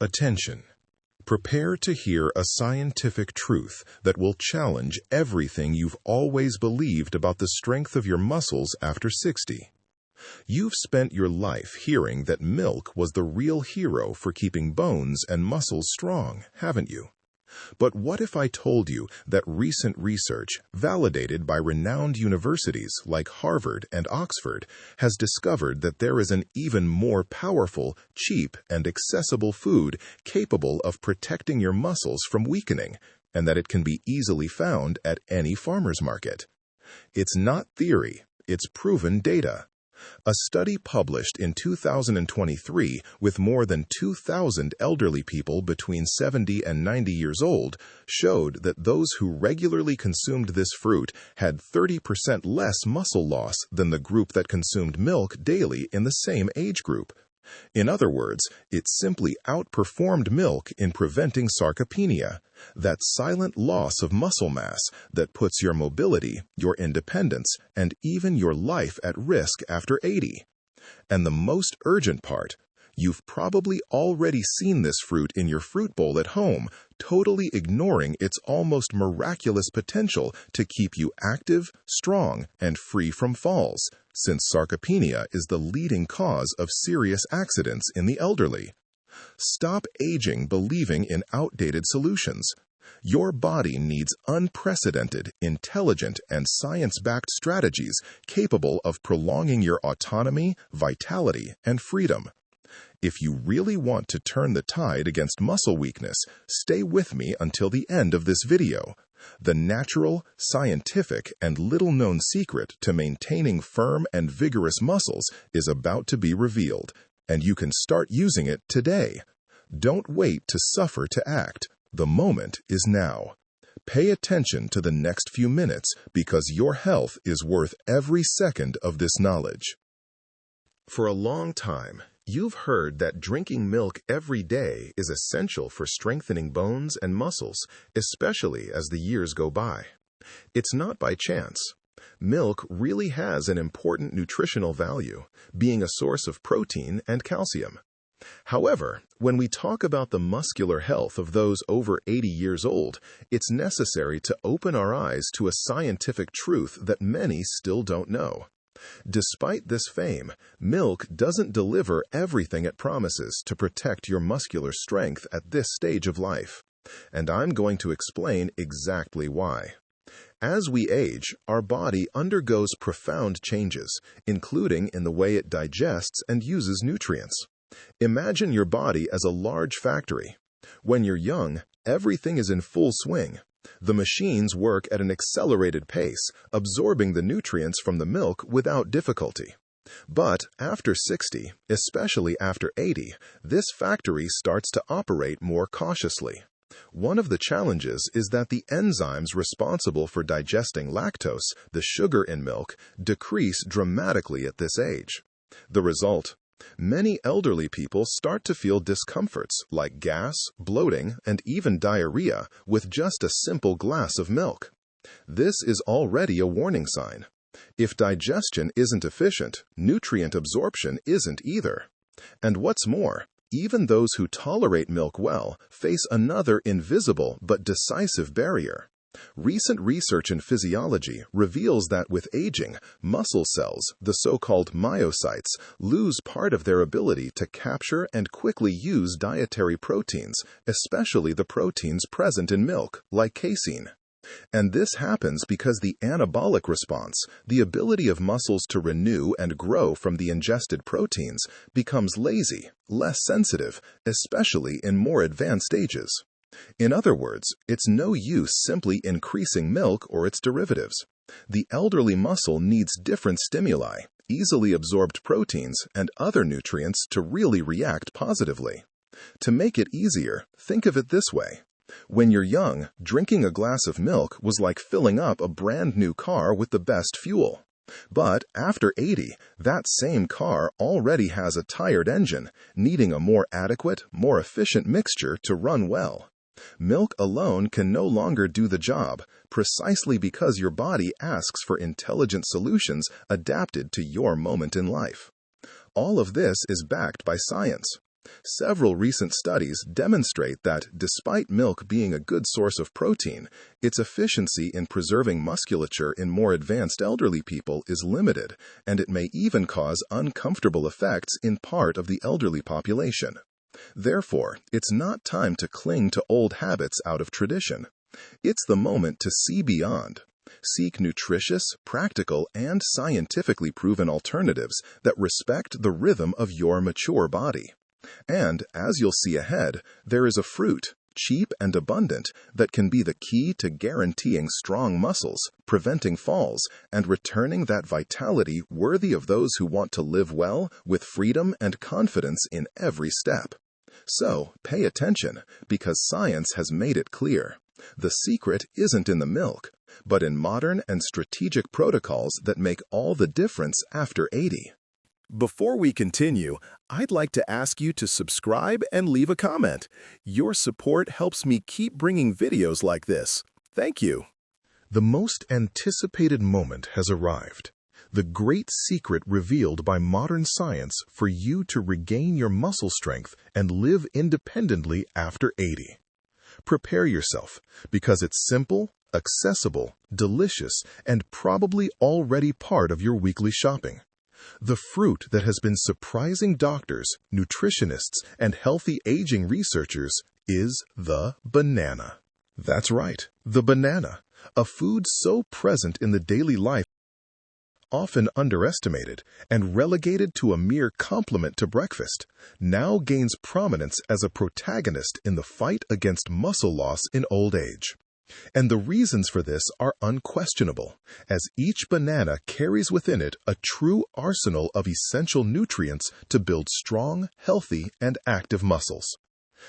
Attention! Prepare to hear a scientific truth that will challenge everything you've always believed about the strength of your muscles after 60. You've spent your life hearing that milk was the real hero for keeping bones and muscles strong, haven't you? But what if I told you that recent research, validated by renowned universities like Harvard and Oxford, has discovered that there is an even more powerful, cheap, and accessible food capable of protecting your muscles from weakening, and that it can be easily found at any farmer's market? It's not theory, it's proven data. A study published in 2023 with more than 2,000 elderly people between 70 and 90 years old showed that those who regularly consumed this fruit had 30% less muscle loss than the group that consumed milk daily in the same age group. In other words, it simply outperformed milk in preventing sarcopenia, that silent loss of muscle mass that puts your mobility, your independence, and even your life at risk after 80. And the most urgent part, you've probably already seen this fruit in your fruit bowl at home, totally ignoring its almost miraculous potential to keep you active, strong, and free from falls, since sarcopenia is the leading cause of serious accidents in the elderly. Stop aging believing in outdated solutions. Your body needs unprecedented, intelligent, and science-backed strategies capable of prolonging your autonomy, vitality, and freedom. If you really want to turn the tide against muscle weakness, stay with me until the end of this video. The natural, scientific, and little-known secret to maintaining firm and vigorous muscles is about to be revealed, and you can start using it today. Don't wait to suffer to act. The moment is now. Pay attention to the next few minutes because your health is worth every second of this knowledge. For a long time, you've heard that drinking milk every day is essential for strengthening bones and muscles, especially as the years go by. It's not by chance. Milk really has an important nutritional value, being a source of protein and calcium. However, when we talk about the muscular health of those over 80 years old, it's necessary to open our eyes to a scientific truth that many still don't know. Despite this fame, milk doesn't deliver everything it promises to protect your muscular strength at this stage of life. And I'm going to explain exactly why. As we age, our body undergoes profound changes, including in the way it digests and uses nutrients. Imagine your body as a large factory. When you're young, everything is in full swing. The machines work at an accelerated pace, absorbing the nutrients from the milk without difficulty. But after 60, especially after 80, this factory starts to operate more cautiously. One of the challenges is that the enzymes responsible for digesting lactose, the sugar in milk, decrease dramatically at this age. The result? Many elderly people start to feel discomforts like gas, bloating, and even diarrhea with just a simple glass of milk. This is already a warning sign. If digestion isn't efficient, nutrient absorption isn't either. And what's more, even those who tolerate milk well face another invisible but decisive barrier. Recent research in physiology reveals that with aging, muscle cells, the so-called myocytes, lose part of their ability to capture and quickly use dietary proteins, especially the proteins present in milk, like casein. And this happens because the anabolic response, the ability of muscles to renew and grow from the ingested proteins, becomes lazy, less sensitive, especially in more advanced stages. In other words, it's no use simply increasing milk or its derivatives. The elderly muscle needs different stimuli, easily absorbed proteins, and other nutrients to really react positively. To make it easier, think of it this way. When you're young, drinking a glass of milk was like filling up a brand new car with the best fuel. But after 80, that same car already has a tired engine, needing a more adequate, more efficient mixture to run well. Milk alone can no longer do the job, precisely because your body asks for intelligent solutions adapted to your moment in life. All of this is backed by science. Several recent studies demonstrate that, despite milk being a good source of protein, its efficiency in preserving musculature in more advanced elderly people is limited, and it may even cause uncomfortable effects in part of the elderly population. Therefore, it's not time to cling to old habits out of tradition. It's the moment to see beyond. Seek nutritious, practical, and scientifically proven alternatives that respect the rhythm of your mature body. And, as you'll see ahead, there is a fruit, cheap and abundant, that can be the key to guaranteeing strong muscles, preventing falls, and returning that vitality worthy of those who want to live well with freedom and confidence in every step. So, pay attention, because science has made it clear. The secret isn't in the milk, but in modern and strategic protocols that make all the difference after 80. Before we continue, I'd like to ask you to subscribe and leave a comment. Your support helps me keep bringing videos like this. Thank you. The most anticipated moment has arrived. The great secret revealed by modern science for you to regain your muscle strength and live independently after 80. Prepare yourself, because it's simple, accessible, delicious, and probably already part of your weekly shopping. The fruit that has been surprising doctors, nutritionists, and healthy aging researchers is the banana. That's right, the banana, a food so present in the daily life, often underestimated and relegated to a mere complement to breakfast, now gains prominence as a protagonist in the fight against muscle loss in old age. And the reasons for this are unquestionable, as each banana carries within it a true arsenal of essential nutrients to build strong, healthy, and active muscles.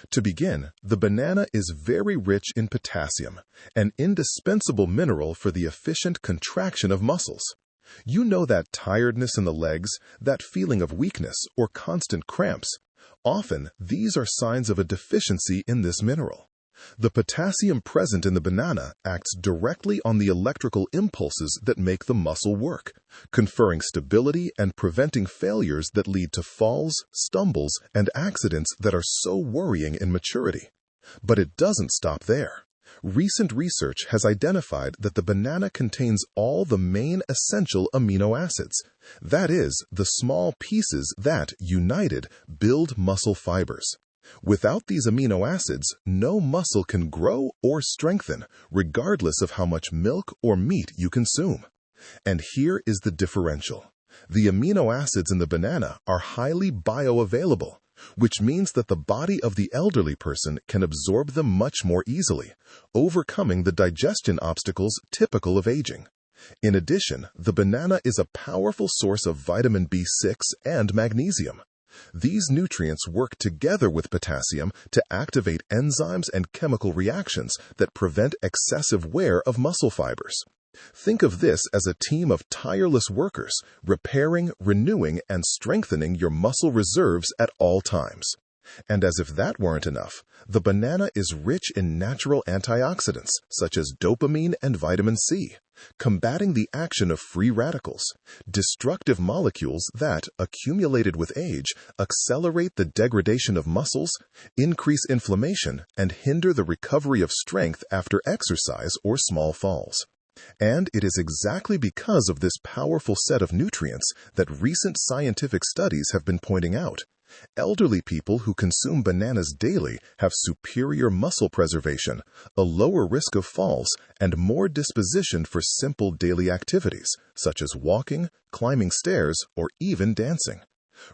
To begin, the banana is very rich in potassium, an indispensable mineral for the efficient contraction of muscles. You know that tiredness in the legs, that feeling of weakness or constant cramps. Often, these are signs of a deficiency in this mineral. The potassium present in the banana acts directly on the electrical impulses that make the muscle work, conferring stability and preventing failures that lead to falls, stumbles, and accidents that are so worrying in maturity. But it doesn't stop there. Recent research has identified that the banana contains all the main essential amino acids. That is, the small pieces that, united, build muscle fibers. Without these amino acids, no muscle can grow or strengthen, regardless of how much milk or meat you consume. And here is the differential. The amino acids in the banana are highly bioavailable, which means that the body of the elderly person can absorb them much more easily, overcoming the digestion obstacles typical of aging. In addition, the banana is a powerful source of vitamin B6 and magnesium. These nutrients work together with potassium to activate enzymes and chemical reactions that prevent excessive wear of muscle fibers. Think of this as a team of tireless workers, repairing, renewing, and strengthening your muscle reserves at all times. And as if that weren't enough, the banana is rich in natural antioxidants, such as dopamine and vitamin C, combating the action of free radicals, destructive molecules that, accumulated with age, accelerate the degradation of muscles, increase inflammation, and hinder the recovery of strength after exercise or small falls. And it is exactly because of this powerful set of nutrients that recent scientific studies have been pointing out. Elderly people who consume bananas daily have superior muscle preservation, a lower risk of falls, and more disposition for simple daily activities, such as walking, climbing stairs, or even dancing.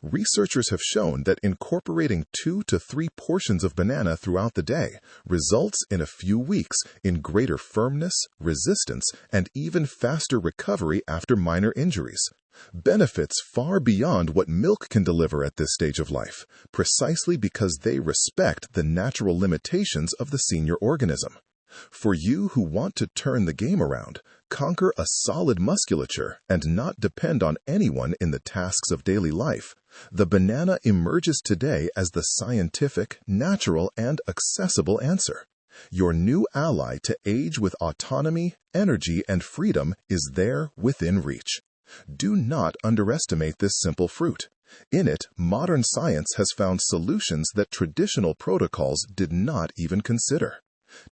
Researchers have shown that incorporating 2 to 3 portions of banana throughout the day results in a few weeks in greater firmness, resistance, and even faster recovery after minor injuries. Benefits far beyond what milk can deliver at this stage of life, precisely because they respect the natural limitations of the senior organism. For you who want to turn the game around, conquer a solid musculature, and not depend on anyone in the tasks of daily life, the banana emerges today as the scientific, natural, and accessible answer. Your new ally to age with autonomy, energy, and freedom is there within reach. Do not underestimate this simple fruit. In it, modern science has found solutions that traditional protocols did not even consider.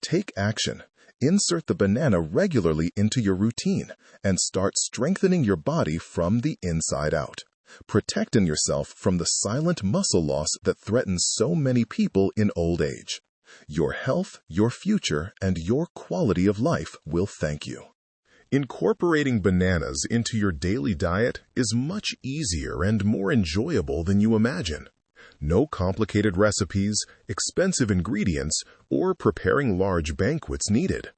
Take action. Insert the banana regularly into your routine and start strengthening your body from the inside out, protecting yourself from the silent muscle loss that threatens so many people in old age. Your health, your future, and your quality of life will thank you. Incorporating bananas into your daily diet is much easier and more enjoyable than you imagine. No complicated recipes, expensive ingredients, or preparing large banquets needed.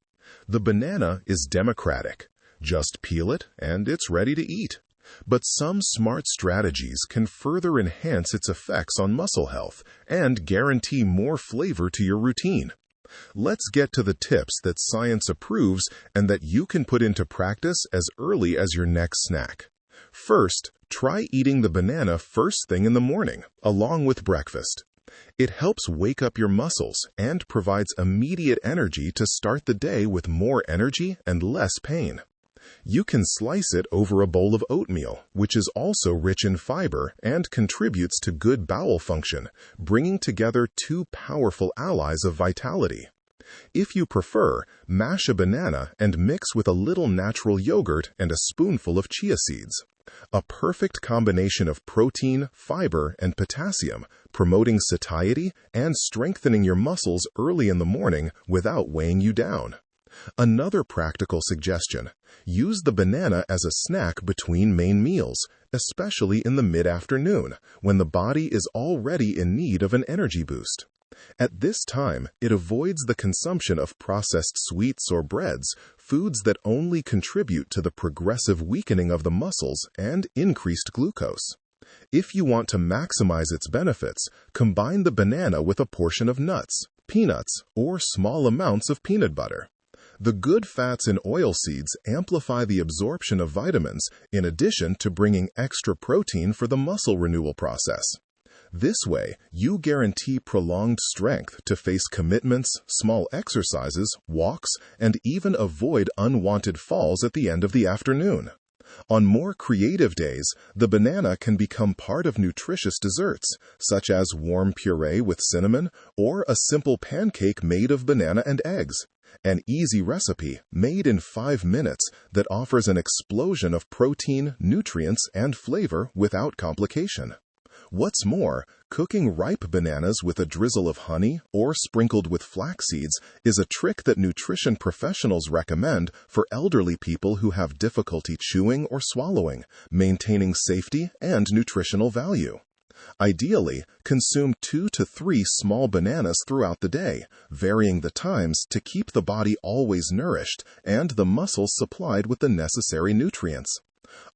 The banana is democratic. Just peel it and it's ready to eat. But some smart strategies can further enhance its effects on muscle health and guarantee more flavor to your routine. Let's get to the tips that science approves and that you can put into practice as early as your next snack. First, try eating the banana first thing in the morning, along with breakfast. It helps wake up your muscles and provides immediate energy to start the day with more energy and less pain. You can slice it over a bowl of oatmeal, which is also rich in fiber and contributes to good bowel function, bringing together two powerful allies of vitality. If you prefer, mash a banana and mix with a little natural yogurt and a spoonful of chia seeds. A perfect combination of protein, fiber, and potassium, promoting satiety and strengthening your muscles early in the morning without weighing you down. Another practical suggestion: use the banana as a snack between main meals, especially in the mid-afternoon, when the body is already in need of an energy boost. At this time, it avoids the consumption of processed sweets or breads, foods that only contribute to the progressive weakening of the muscles and increased glucose. If you want to maximize its benefits, combine the banana with a portion of nuts, peanuts, or small amounts of peanut butter. The good fats in oilseeds amplify the absorption of vitamins, in addition to bringing extra protein for the muscle renewal process. This way, you guarantee prolonged strength to face commitments, small exercises, walks, and even avoid unwanted falls at the end of the afternoon. On more creative days, the banana can become part of nutritious desserts, such as warm puree with cinnamon or a simple pancake made of banana and eggs. An easy recipe made in 5 minutes that offers an explosion of protein, nutrients, and flavor without complication. What's more, cooking ripe bananas with a drizzle of honey or sprinkled with flax seeds is a trick that nutrition professionals recommend for elderly people who have difficulty chewing or swallowing, maintaining safety and nutritional value. Ideally, consume 2 to 3 small bananas throughout the day, varying the times to keep the body always nourished and the muscles supplied with the necessary nutrients.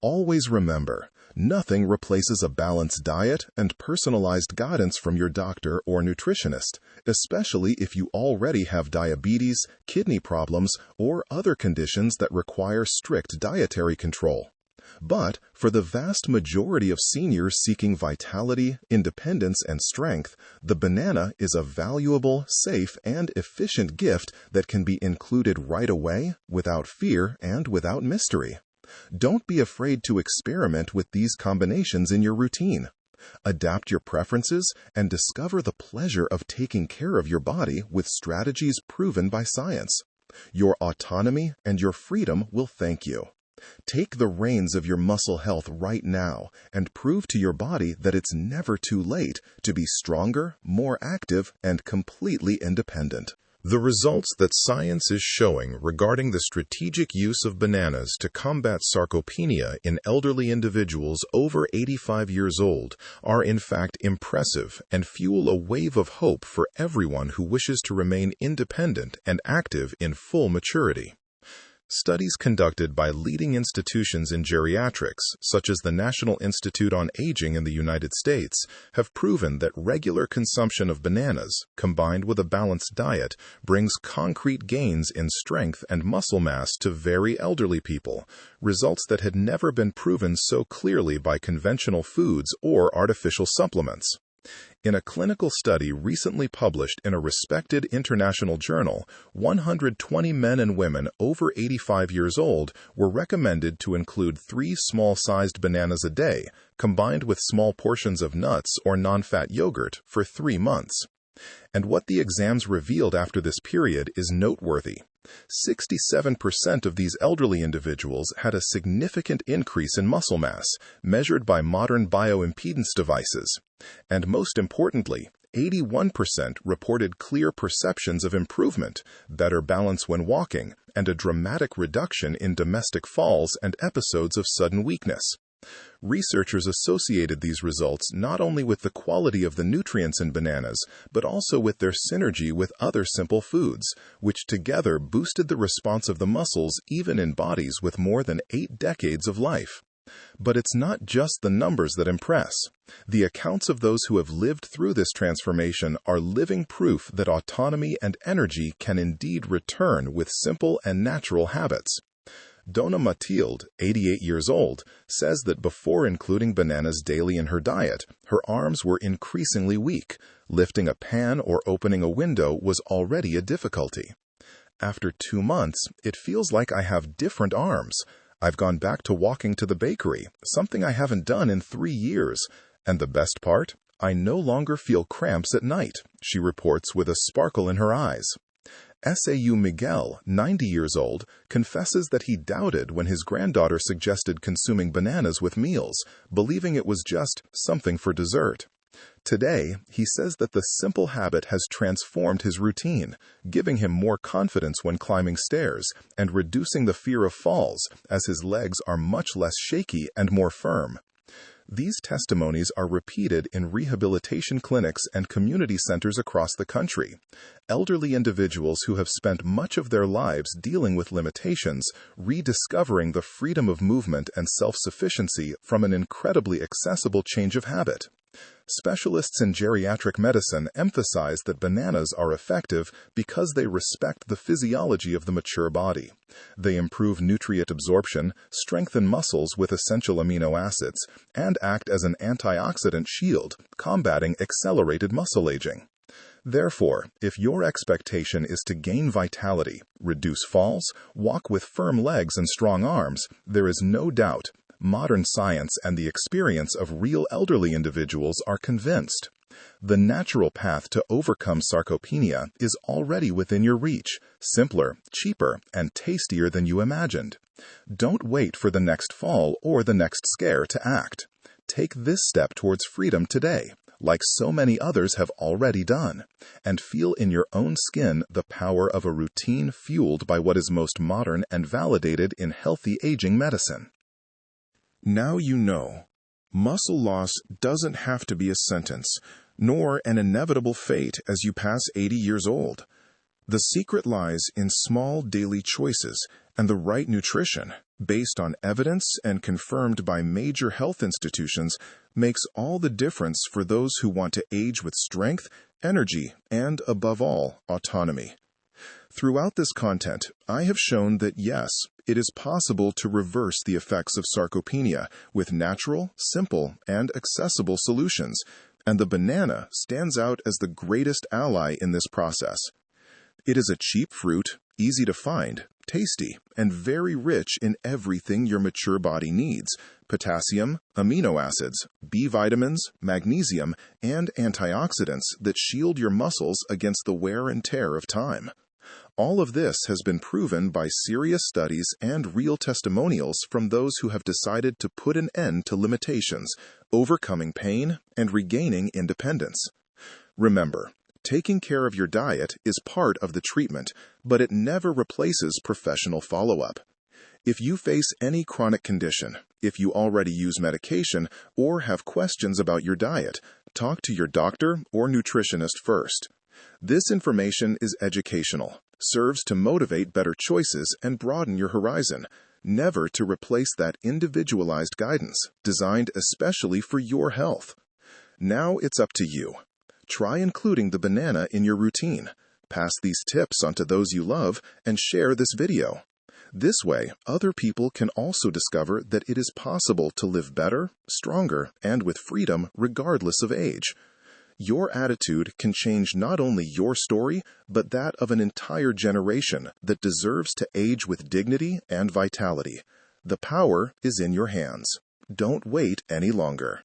Always remember, nothing replaces a balanced diet and personalized guidance from your doctor or nutritionist, especially if you already have diabetes, kidney problems, or other conditions that require strict dietary control. But for the vast majority of seniors seeking vitality, independence, and strength, the banana is a valuable, safe, and efficient gift that can be included right away, without fear and without mystery. Don't be afraid to experiment with these combinations in your routine. Adapt your preferences and discover the pleasure of taking care of your body with strategies proven by science. Your autonomy and your freedom will thank you. Take the reins of your muscle health right now and prove to your body that it's never too late to be stronger, more active, and completely independent. The results that science is showing regarding the strategic use of bananas to combat sarcopenia in elderly individuals over 85 years old are in fact impressive and fuel a wave of hope for everyone who wishes to remain independent and active in full maturity. Studies conducted by leading institutions in geriatrics, such as the National Institute on Aging in the United States, have proven that regular consumption of bananas, combined with a balanced diet, brings concrete gains in strength and muscle mass to very elderly people, results that had never been proven so clearly by conventional foods or artificial supplements. In a clinical study recently published in a respected international journal, 120 men and women over 85 years old were recommended to include 3 small-sized bananas a day, combined with small portions of nuts or non-fat yogurt, for 3 months. And what the exams revealed after this period is noteworthy. 67% of these elderly individuals had a significant increase in muscle mass, measured by modern bioimpedance devices. And most importantly, 81% reported clear perceptions of improvement, better balance when walking, and a dramatic reduction in domestic falls and episodes of sudden weakness. Researchers associated these results not only with the quality of the nutrients in bananas, but also with their synergy with other simple foods, which together boosted the response of the muscles even in bodies with more than 8 decades of life. But it's not just the numbers that impress. The accounts of those who have lived through this transformation are living proof that autonomy and energy can indeed return with simple and natural habits. Donna Mathilde, 88 years old, says that before including bananas daily in her diet, her arms were increasingly weak. Lifting a pan or opening a window was already a difficulty. After 2 months, it feels like I have different arms. I've gone back to walking to the bakery, something I haven't done in 3 years. And the best part? I no longer feel cramps at night, she reports with a sparkle in her eyes. S.A.U. Miguel, 90 years old, confesses that he doubted when his granddaughter suggested consuming bananas with meals, believing it was just something for dessert. Today, he says that the simple habit has transformed his routine, giving him more confidence when climbing stairs and reducing the fear of falls, as his legs are much less shaky and more firm. These testimonies are repeated in rehabilitation clinics and community centers across the country. Elderly individuals who have spent much of their lives dealing with limitations, rediscovering the freedom of movement and self-sufficiency from an incredibly accessible change of habit. Specialists in geriatric medicine emphasize that bananas are effective because they respect the physiology of the mature body. They improve nutrient absorption, strengthen muscles with essential amino acids, and act as an antioxidant shield, combating accelerated muscle aging. Therefore, if your expectation is to gain vitality, reduce falls, walk with firm legs and strong arms, there is no doubt modern science and the experience of real elderly individuals are convinced. The natural path to overcome sarcopenia is already within your reach, simpler, cheaper, and tastier than you imagined. Don't wait for the next fall or the next scare to act. Take this step towards freedom today, like so many others have already done, and feel in your own skin the power of a routine fueled by what is most modern and validated in healthy aging medicine. Now you know. Muscle loss doesn't have to be a sentence, nor an inevitable fate as you pass 80 years old. The secret lies in small daily choices and the right nutrition, based on evidence and confirmed by major health institutions, makes all the difference for those who want to age with strength, energy, and, above all, autonomy. Throughout this content, I have shown that yes, it is possible to reverse the effects of sarcopenia with natural, simple, and accessible solutions, and the banana stands out as the greatest ally in this process. It is a cheap fruit, easy to find, tasty, and very rich in everything your mature body needs: potassium, amino acids, B vitamins, magnesium, and antioxidants that shield your muscles against the wear and tear of time. All of this has been proven by serious studies and real testimonials from those who have decided to put an end to limitations, overcoming pain, and regaining independence. Remember, taking care of your diet is part of the treatment, but it never replaces professional follow-up. If you face any chronic condition, if you already use medication, or have questions about your diet, talk to your doctor or nutritionist first. This information is educational, serves to motivate better choices and broaden your horizon, never to replace that individualized guidance designed especially for your health. Now it's up to you. Try including the banana in your routine, pass these tips on to those you love, and share this video. This way, other people can also discover that it is possible to live better, stronger, and with freedom regardless of age. Your attitude can change not only your story, but that of an entire generation that deserves to age with dignity and vitality. The power is in your hands. Don't wait any longer.